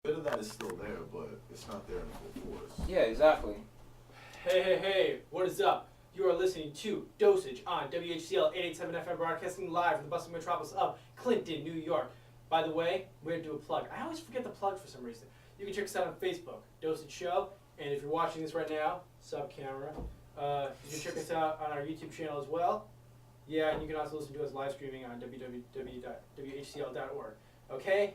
bit of that is still there, but it's not there in full force. Yeah, exactly. Hey, what is up? You are listening to Dosage on WHCL 887 FM, broadcasting live from the bustling metropolis of Clinton, New York. By the way, we're going to do a plug. I always forget the plug for some reason. You can check us out on Facebook, Dosage Show, and if you're watching this right now, sub camera, you can check us out on our YouTube channel as well. Yeah, and you can also listen to us live streaming on www.whcl.org. Okay,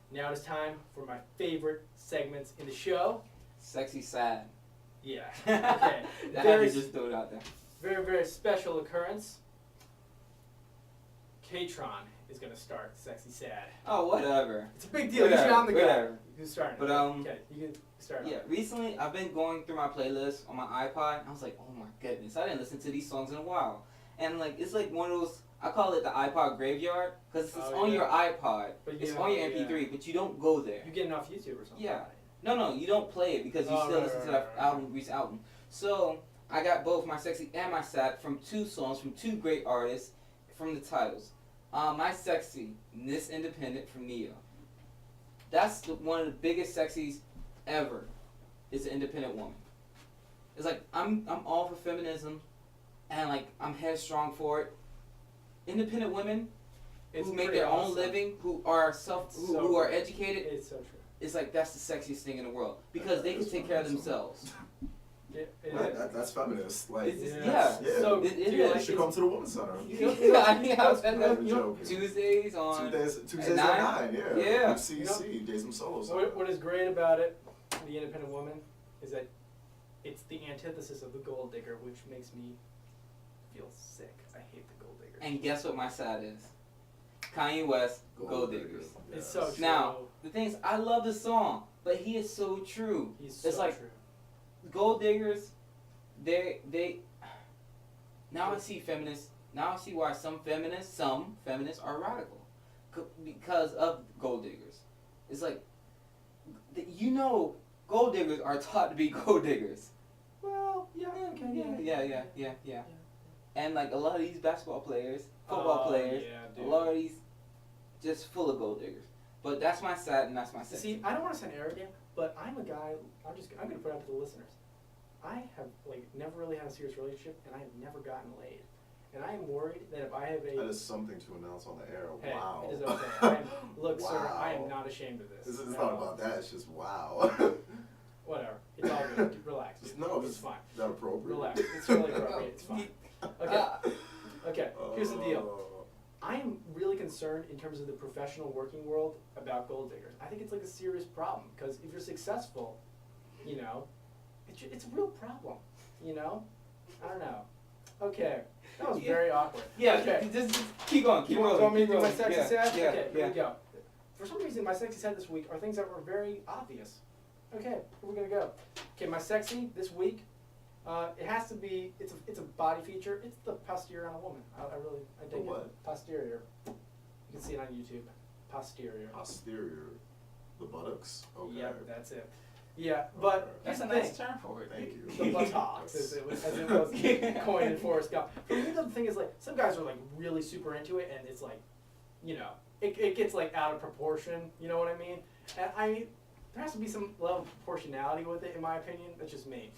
now it's time for my favorite segments in the show. Sexy sad. Yeah. Okay. That had to just throw it out there. Very, very special occurrence. K-Tron is gonna start Sexy Sad. Oh, whatever. It's a big deal. You should I'm the guy. Whatever. You can start. But okay, you can start. Yeah, recently I've been going through my playlist on my iPod, and I was like, oh my goodness, I didn't listen to these songs in a while. And like, it's like one of those, I call it the iPod graveyard, because it's on your iPod, it's on your MP3, but you don't go there. You get it off YouTube or something. Yeah. No, you don't play it because you still listen to that recent album. So I got both my sexy and my sad from two songs from two great artists from the titles. My sexy, Miss Independent from Neo. That's one of the biggest sexies ever. Is an independent woman. It's like I'm all for feminism, and like I'm headstrong for it. Independent women who make their own living, who are who are educated. It's so true. It's like that's the sexiest thing in the world because they can take care of themselves. That's feminist. Like, yeah. So it you is. should come to the Women's Center. I was Tuesdays on Tuesdays at 9. Yeah. UCC, Days of Solo. What is great about it, the independent woman, is that it's the antithesis of the gold digger, which makes me feel sick. I hate the gold digger. And guess what my sad is? Kanye West, Gold Diggers. Yes. It's so true. Now, the thing is, I love the song, but he is so true. He's so it's like, true. Gold Diggers, they now I see feminists, now I see why some feminists are radical. Because of Gold Diggers. It's like, Gold Diggers are taught to be Gold Diggers. Well, Yeah. And like a lot of these basketball players, football players, a lot of these just full of gold diggers. But that's my sad and that's my sexy. See, I don't want to sound arrogant, but I'm a guy. I'm gonna put it out to the listeners. I have never really had a serious relationship, and I have never gotten laid. And I am worried that if I have a that is something to announce on the air. Hey, wow. it is okay. Look, wow. sir, I am not ashamed of this. This is not about that. It's just wow. Whatever. It's all good. Relax. It's fine. Is that appropriate? Relax. It's really appropriate. It's fine. Okay. Here's the deal. I am really concerned in terms of the professional working world about gold diggers. I think it's like a serious problem because if you're successful, it's a real problem. I don't know. Okay. That was very awkward. Yeah. Okay. Just keep going. Keep rolling. Want me to do my sexy sad? Yeah, okay. Here we go. For some reason, my sexy sad this week are things that were very obvious. Okay. Here we're gonna go. Okay. My sexy this week. It has to be. It's a body feature. It's the posterior on a woman. I dig it. Posterior. You can see it on YouTube. Posterior. Posterior. The buttocks. Okay. Yep, that's it. Yeah, but that's a nice term for it. Thank you. The buttocks, as it was coined in Forrest Gump. But the thing is, some guys are really super into it, and it's it gets out of proportion. You know what I mean? And there has to be some level of proportionality with it, in my opinion. That's just me.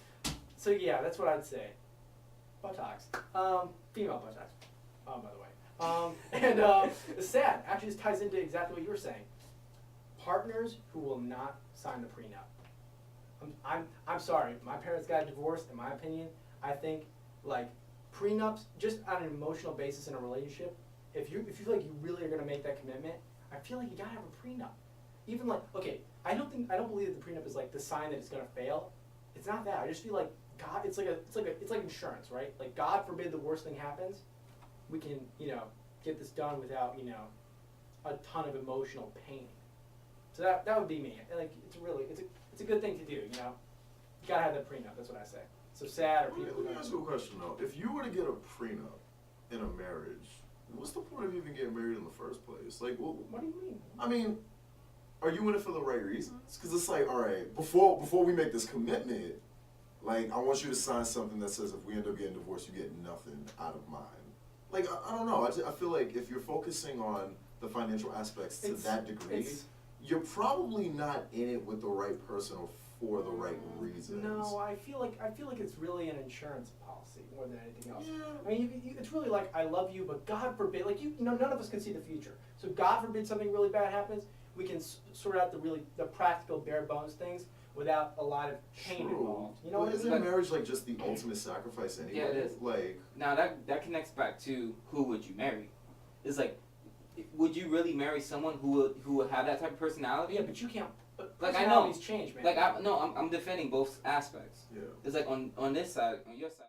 So yeah, that's what I'd say. Buttocks. Female buttocks. By the way. The sad actually just ties into exactly what you were saying. Partners who will not sign the prenup. I'm sorry. My parents got divorced. In my opinion, I think prenups just on an emotional basis in a relationship. If you feel like you really are gonna make that commitment, I feel like you gotta have a prenup. Even I don't believe that the prenup is the sign that it's gonna fail. It's not that. I just feel like God. It's like insurance, right? God forbid the worst thing happens, we can get this done without a ton of emotional pain. So that would be me. It's a good thing to do. You gotta have that prenup. That's what I say. So sad or people. Let me ask you a question though. If you were to get a prenup in a marriage, what's the point of even getting married in the first place? What do you mean? I mean, are you in it for the right reasons? Because it's all right, before we make this commitment, I want you to sign something that says if we end up getting divorced, you get nothing out of mine. I don't know. I feel like if you're focusing on the financial aspects to that degree, you're probably not in it with the right person or for the right reasons. No, I feel like it's really an insurance policy more than anything else. Yeah. I mean, it's really like I love you, but God forbid, like you know, none of us can see the future. So God forbid something really bad happens, we can sort out the practical bare bones things without a lot of pain involved. You know But what I isn't mean? marriage like just the ultimate sacrifice anyway? Yeah, it is. Like, Now that connects back to who would you marry? It's like, would you really marry someone who would have that type of personality? Yeah, but you can't. But Like, I know. personalities change, man. Like I'm defending both aspects. yeah. It's like on this side, on your side.